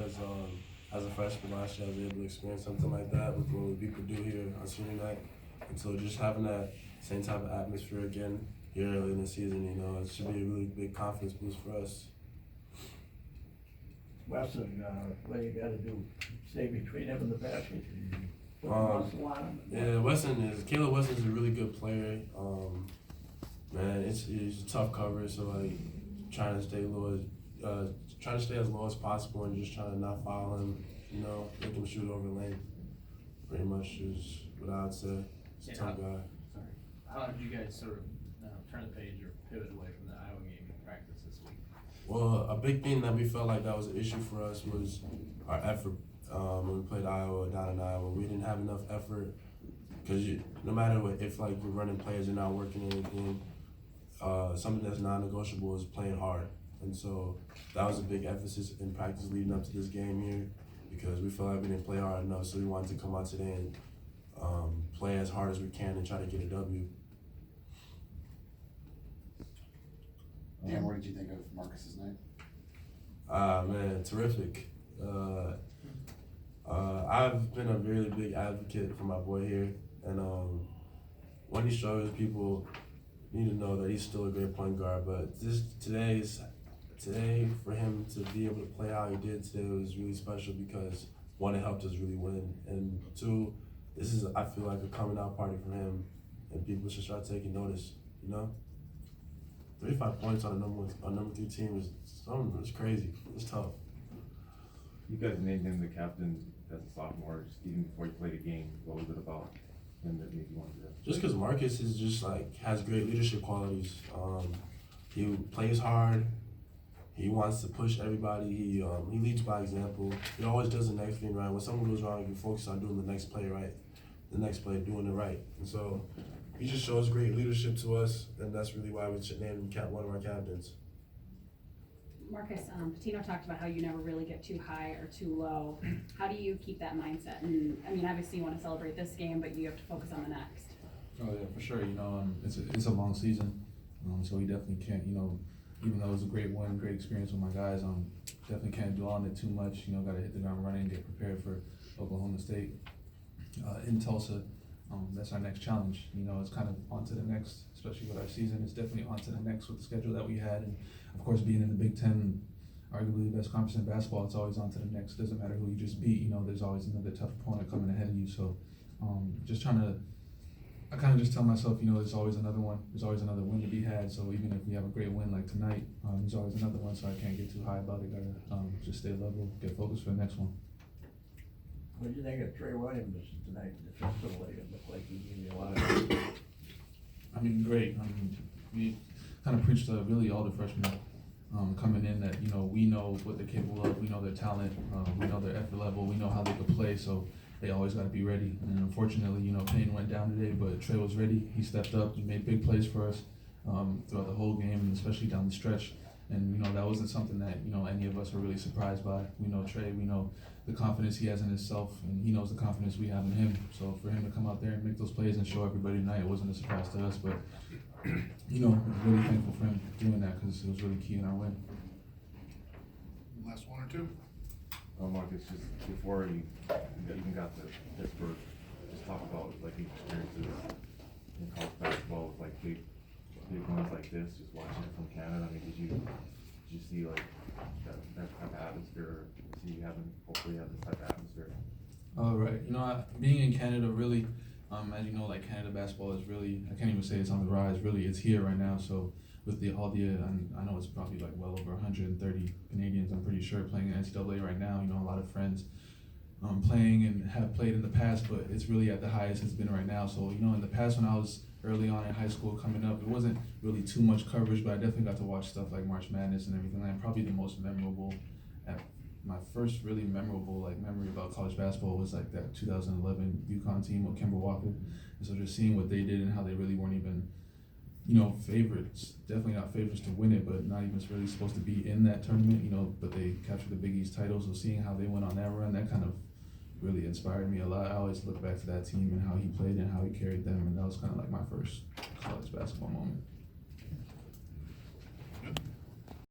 because as a freshman last year, I was able to experience something like that with what we could do here on senior night. And so just having that same type of atmosphere again here early in the season, it should be a really big confidence boost for us. Weston, what you gotta do, stay between him and the basket. Yeah, Caleb Weston's a really good player. Man, it's a tough cover, so like trying to stay as low as possible and just trying to not foul him, make him shoot over lane. Pretty much is what I would say. He's a tough guy. Sorry. How did you guys sort of turn the page or pivot away from the Iowa game in practice this week? Well, a big thing that we felt like that was an issue for us was our effort. When we played Iowa down in Iowa, we didn't have enough effort because no matter what, if like you're running plays and not working anything, something that's non-negotiable is playing hard. And so that was a big emphasis in practice leading up to this game here because we felt like we didn't play hard enough, so we wanted to come out today and play as hard as we can and try to get a W. Dan, what did you think of Marcus's night? Man, terrific. I've been a really big advocate for my boy here, and when he struggles, people need to know that he's still a great point guard. But today for him to be able to play how he did today was really special because one, it helped us really win, and two, this is I feel like a coming out party for him, and people should start taking notice. 35 points on a number 3 team is something. It's crazy. It's tough. You guys named him the captain as a sophomore, just even before you played a game. What was it about him that made you want to do that? Just because Marcus is just has great leadership qualities. He plays hard. He wants to push everybody. He leads by example. He always does the next thing right. When something goes wrong, he focuses on doing the next play right. The next play, doing it right. And so he just shows great leadership to us, and that's really why we should name him one of our captains. Marcus, Patino talked about how you never really get too high or too low. How do you keep that mindset? And I mean, obviously you want to celebrate this game, but you have to focus on the next. Oh yeah, for sure. It's a long season, so we definitely can't. Even though it was a great win, great experience with my guys, definitely can't dwell on it too much. Got to hit the ground running, get prepared for Oklahoma State in Tulsa. That's our next challenge. It's kind of on to the next, especially with our season. It's definitely on to the next with the schedule that we had, and of course being in the Big Ten, arguably the best conference in basketball. It's always on to the next. Doesn't matter who you just beat. There's always another tough opponent coming ahead of you. So, I kind of just tell myself, there's always another one. There's always another win to be had. So even if we have a great win like tonight, there's always another one. So I can't get too high about it. Gotta just stay level, get focused for the next one. What do you think of Trey Williams tonight defensively? It looked like he gave you a lot of. Great. We kind of preached to really all the freshmen coming in that, we know what they're capable of. We know their talent. We know their effort level. We know how they could play. So they always got to be ready. And unfortunately, Payne went down today, but Trey was ready. He stepped up. He made big plays for us throughout the whole game, and especially down the stretch. And, that wasn't something that, any of us were really surprised by. We know Trey. We know the confidence he has in himself, and he knows the confidence we have in him. So for him to come out there and make those plays and show everybody tonight, it wasn't a surprise to us. But, I was really thankful for him doing that because it was really key in our win. Last one or two? Marcus, just before you even got to Pittsburgh, just talk about your experiences in college basketball with big ones like this. Just watching it from Canada. Did you see that type of atmosphere? Hopefully have this type of atmosphere. Right. Being in Canada really, as you know, Canada basketball is really, I can't even say it's on the rise. Really, it's here right now. So with I know it's probably well over 130 Canadians, I'm pretty sure, playing in NCAA right now. A lot of friends playing and have played in the past, but it's really at the highest it's been right now. So, in the past when I was early on in high school coming up, it wasn't really too much coverage, but I definitely got to watch stuff like March Madness and everything. And probably the most memorable, my first really memorable memory about college basketball was that 2011 UConn team with Kemba Walker. And so just seeing what they did and how they really weren't even favorites, definitely not favorites to win it, but not even really supposed to be in that tournament, but they captured the Big East title. So seeing how they went on that run, that kind of really inspired me a lot. I always look back to that team and how he played and how he carried them, and that was kind of my first college basketball moment.